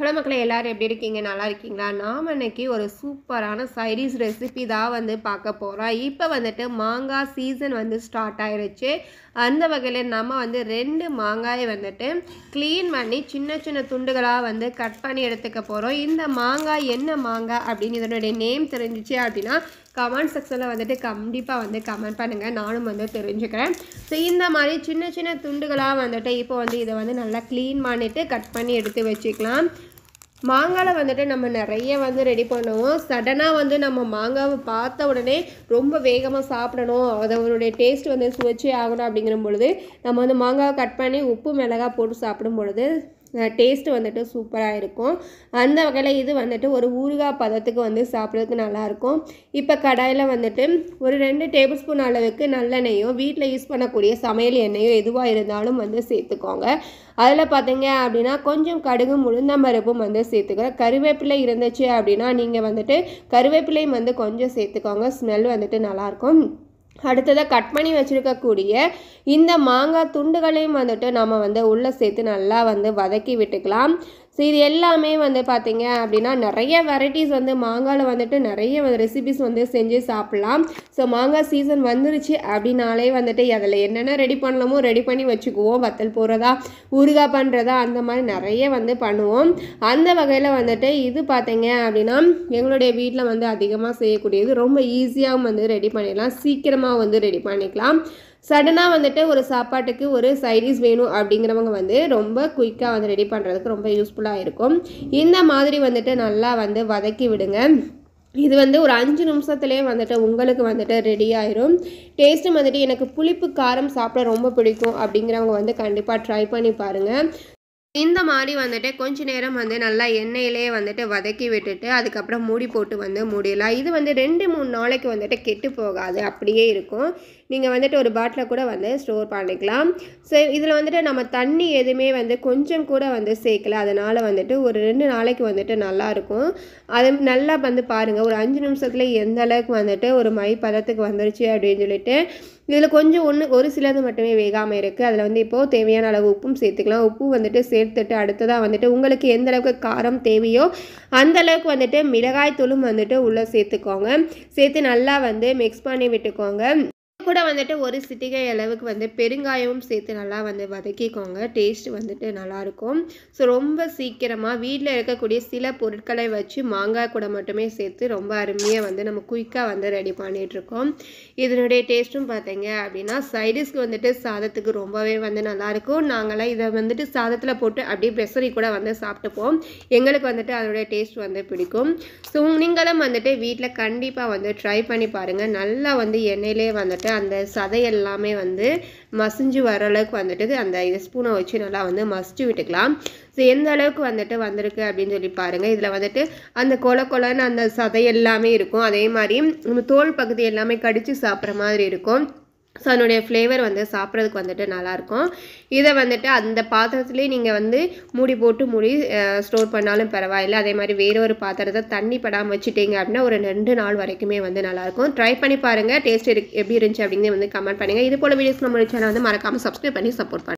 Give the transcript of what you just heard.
Hello மக்களே, எல்லாரும் எப்படி இருக்கீங்க? நல்லா இருக்கீங்களா? நாம் இன்னைக்கு ஒரு சூப்பரான சைடிஷ் ரெசிபி தான் வந்து பார்க்க போகிறோம். இப்போ வந்துட்டு மாங்காய் சீசன் வந்து ஸ்டார்ட் ஆயிடுச்சு. அந்த வகையில் நம்ம வந்து 2 மாங்காயை வந்துட்டு க்ளீன் பண்ணி சின்ன சின்ன துண்டுகளாக வந்து கட் பண்ணி எடுத்துக்க போகிறோம். இந்த மாங்காய் என்ன மாங்காய் அப்படின்னு இதனுடைய நேம் தெரிஞ்சிச்சு அப்படின்னா கமெண்ட் செக்ஷனில் வந்துட்டு கண்டிப்பாக வந்து கமெண்ட் பண்ணுங்கள், நானும் வந்து தெரிஞ்சுக்கிறேன். ஸோ இந்த மாதிரி சின்ன சின்ன துண்டுகளாக வந்துட்டு இப்போ வந்து இதை வந்து நல்லா க்ளீன் பண்ணிவிட்டு கட் பண்ணி எடுத்து வச்சுக்கலாம். மாங்காயில் வந்துட்டு நம்ம நிறைய வந்து ரெடி பண்ணுவோம். சடனாக வந்து நம்ம மாங்காவை பார்த்த உடனே ரொம்ப வேகமாக சாப்பிடணும், அதனுடைய டேஸ்ட் வந்து சுவைச்சே ஆகணும் அப்படிங்கிற பொழுது நம்ம வந்து மாங்காவை கட் பண்ணி உப்பு மிளகாய் போட்டு சாப்பிடும் பொழுது டேஸ்ட்டு வந்துட்டு சூப்பராக இருக்கும். அந்த வகையில் இது வந்துட்டு ஒரு ஊறுகாய் பதத்துக்கு வந்து சாப்பிட்றதுக்கு நல்லாயிருக்கும். இப்போ கடாயில் வந்துட்டு ஒரு 2 டேபிள் ஸ்பூன் அளவுக்கு நல்லெண்ணெயோ வீட்டில் யூஸ் பண்ணக்கூடிய சமையல் எண்ணெயோ எதுவாக இருந்தாலும் வந்து சேர்த்துக்கோங்க. அதில் பார்த்தீங்க அப்படின்னா கொஞ்சம் கடுகும் உளுந்தம்பருப்பும் வந்து சேர்த்துக்கிறேன். கருவேப்பிலை இருந்துச்சு அப்படின்னா நீங்கள் வந்துட்டு கருவேப்பிலையும் வந்து கொஞ்சம் சேர்த்துக்கோங்க, ஸ்மெல் வந்துட்டு நல்லாயிருக்கும். அடுத்ததாக கட் பண்ணி வச்சுருக்கக்கூடிய இந்த மாங்காய் துண்டுகளையும் வந்துட்டு நம்ம வந்து உள்ளே சேர்த்து நல்லா வந்து வதக்கி விட்டுக்கலாம். ஸோ இது எல்லாமே வந்து பார்த்திங்க அப்படின்னா நிறைய வெரைட்டிஸ் வந்து மாங்காயில் வந்துட்டு நிறைய ரெசிபிஸ் வந்து செஞ்சு சாப்பிட்லாம். ஸோ மாங்காய் சீசன் வந்துருச்சு அப்படின்னாலே வந்துட்டு அதில் என்னென்ன ரெடி பண்ணலாமோ ரெடி பண்ணி வச்சுக்குவோம். வத்தல் போடுறதா, ஊறுகாய் பண்ணுறதா, அந்த மாதிரி நிறைய வந்து பண்ணுவோம். அந்த வகையில் வந்துட்டு இது பார்த்திங்க அப்படின்னா எங்களுடைய வீட்டில் வந்து அதிகமாக செய்யக்கூடியது, ரொம்ப ஈஸியாகவும் வந்து ரெடி பண்ணிடலாம், சீக்கிரமாக வந்து ரெடி பண்ணிக்கலாம். சடனாக வந்துட்டு ஒரு சாப்பாட்டுக்கு ஒரு சைடிஷ் வேணும் அப்படிங்கிறவங்க வந்து ரொம்ப குயிக்காக வந்து ரெடி பண்ணுறதுக்கு ரொம்ப யூஸ்ஃபுல்லாக இருக்கும். இந்த மாதிரி வந்துட்டு நல்லா வந்து வதக்கி விடுங்க. இது வந்து ஒரு 5 நிமிஷத்துலேயே வந்துட்டு உங்களுக்கு வந்துட்டு ரெடி ஆயிரும். டேஸ்ட்டும் வந்துட்டு எனக்கு புளிப்பு காரம் சாப்பிட ரொம்ப பிடிக்கும் அப்படிங்கிறவங்க வந்து கண்டிப்பாக ட்ரை பண்ணி பாருங்கள். இந்த மாதிரி வந்துட்டு கொஞ்ச நேரம் வந்து நல்லா எண்ணெயிலே வந்துட்டு வதக்கி விட்டுட்டு அதுக்கப்புறம் மூடி போட்டு வந்து மூடிடலாம். இது வந்து 2-3 நாளைக்கு வந்துட்டு கெட்டு போகாது, அப்படியே இருக்கும். நீங்கள் வந்துட்டு ஒரு பாட்டில் கூட வந்து ஸ்டோர் பண்ணிக்கலாம். ஸோ இதில் வந்துட்டு நம்ம தண்ணி எதுவுமே வந்து கொஞ்சம் கூட வந்து சேர்க்கல, அதனால் வந்துட்டு ஒரு 2 நாளைக்கு வந்துட்டு நல்லாயிருக்கும். அது நல்லா வந்து பாருங்கள், ஒரு 5 நிமிஷத்துல எந்த அளவுக்கு வந்துட்டு ஒரு மை பதத்துக்கு வந்துருச்சு அப்படின்னு சொல்லிட்டு. இதில் கொஞ்சம் ஒரு சிலது மட்டுமே வேகாமல் இருக்குது. அதில் வந்து இப்போது தேவையான அளவு உப்பும் சேர்த்துக்கலாம். உப்பு வந்துட்டு சேர்த்துட்டு அடுத்ததாக வந்துட்டு உங்களுக்கு எந்த அளவுக்கு காரம் தேவையோ அந்த அளவுக்கு வந்துட்டு மிளகாய் தூளும் வந்துட்டு உள்ளே சேர்த்துக்கோங்க. சேர்த்து நல்லா வந்து மிக்ஸ் பண்ணி விட்டுக்கோங்க. கூட வந்துட்டு ஒரு சிட்டிகை அளவுக்கு வந்து பெருங்காயமும் சேர்த்து நல்லா வந்து வதக்கிக்கோங்க. டேஸ்ட் வந்துட்டு நல்லாயிருக்கும். ஸோ ரொம்ப சீக்கிரமாக வீட்டில் இருக்கக்கூடிய சில பொருட்களை வச்சு மாங்காய் கூட மட்டுமே சேர்த்து ரொம்ப அருமையாக வந்து நம்ம குயிக்காக வந்து ரெடி பண்ணிகிட்ருக்கோம். இதனுடைய டேஸ்ட்டும் பார்த்தீங்க அப்படின்னா சைடிஷ்க்கு வந்துட்டு சாதத்துக்கு ரொம்பவே வந்து நல்லாயிருக்கும். நாங்களாம் இதை வந்துட்டு சாதத்தில் போட்டு அப்படியே பெசரி கூட வந்து சாப்பிட்டுப்போம். எங்களுக்கு வந்துட்டு அதனுடைய டேஸ்ட் வந்து பிடிக்கும். ஸோ நீங்களும் வந்துட்டு வீட்டில் கண்டிப்பாக வந்து ட்ரை பண்ணி பாருங்கள். நல்லா வந்து எண்ணெயிலே வந்துட்டு அந்த சதை எல்லாமே வந்து மசிஞ்சு வர அளவுக்கு வந்துட்டு அந்த ஸ்பூனை வச்சு நல்லா வந்து மசிச்சு விட்டுக்கலாம். ஸோ எந்த அளவுக்கு வந்துட்டு வந்திருக்கு அப்படின்னு சொல்லி பாருங்கள். இதில் வந்துட்டு அந்த கொலன்னு அந்த சதை எல்லாமே இருக்கும். அதே மாதிரி நம்ம தோல் பகுதி எல்லாமே கடித்து சாப்பிட்ற மாதிரி இருக்கும். ஸோ அதனுடைய ஃப்ளேவர் வந்து சாப்பிட்றதுக்கு வந்துட்டு நல்லாயிருக்கும். இதை வந்துட்டு அந்த பாத்திரத்துலேயே நீங்கள் வந்து மூடி ஸ்டோர் பண்ணாலும் பரவாயில்லை. அதே மாதிரி வேறொரு பாத்திரத்தை தண்ணி படாமல் வச்சுட்டீங்க அப்படின்னா ஒரு 2 நாள் வரைக்குமே வந்து நல்லாயிருக்கும். ட்ரை பண்ணி பாருங்கள். டேஸ்ட் எப்படி இருந்துச்சு அப்படிங்கிறது வந்து கமெண்ட் பண்ணுங்கள். இது போல் வீடியோஸ் நம்மளோட சேனல் வந்து மறக்காமல் சப்ஸ்கிரைப் பண்ணி சப்போர்ட் பண்ணுங்கள்.